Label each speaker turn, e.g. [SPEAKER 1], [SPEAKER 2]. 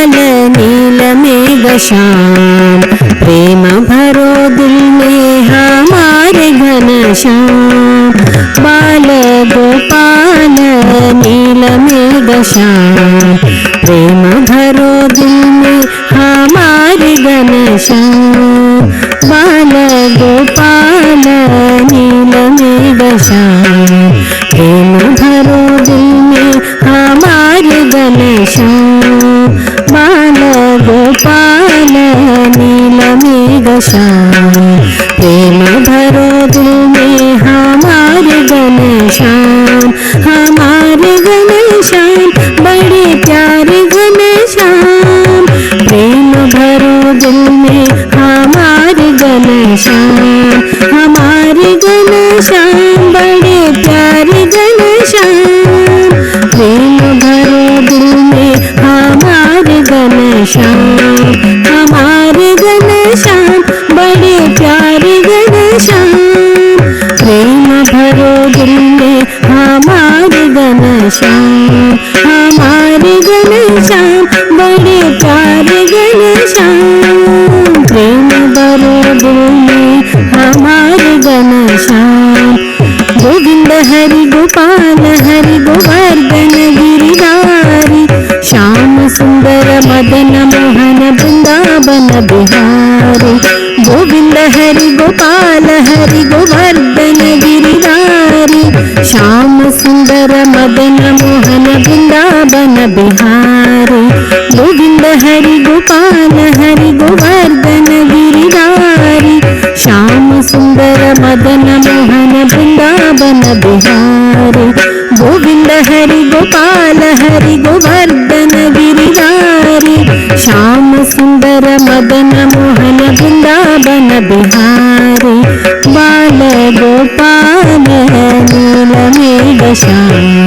[SPEAKER 1] बाल नील मेघ श्याम, प्रेम भरो दिल में हमारे घनश्याम। बाल गोपाल नील मेघ श्याम, प्रेम भरो दिल में हमारे घनश्याम। बाल गोपाल नील मेघ श्याम, प्रेम भरो दिल में हमारे घनश्याम। बाल गोपाल नील मेघ श्याम, प्रेम भरो दिल में हमारे घनश्याम। हमारे घनश्याम बड़े प्यारे घनश्याम, प्रेम भरो दिल में हमारे घनश्याम। हमारे घनश्याम बड़े प्यारे घनश्याम, प्रेम भरो दिल में हमारे घनश्याम। हमारे घनश्याम बड़े प्यारे घनश्याम, प्रेम भरो दिल में हमारे घनश्याम। हमारे घनश्याम बड़े प्यारे घनश्याम, प्रेम भरो दिल में हमारे घनश्याम। गोविंद हरि गोपाल हरि गोवर्धन गिरिधारी, श्याम सुंदर मदन मोहन वृंदावन बिहारी। गोविंद हरि गोपाल हरि गोवर्धन गिरिधारी, श्याम सुंदर मदन मोहन वृंदावन बिहारी। गोविंद हरि गोपाल हरि गोवर्धन गिरिधारी, श्याम सुंदर मदन मोहन वृंदावन बिहारी। गोविंद हरि गोपाल हरि गोवर्धन गिरिधारी, श्याम सुंदर मदन मोहन वृंदावन बिहारी। बाल गोपाल नील मेघ श्याम,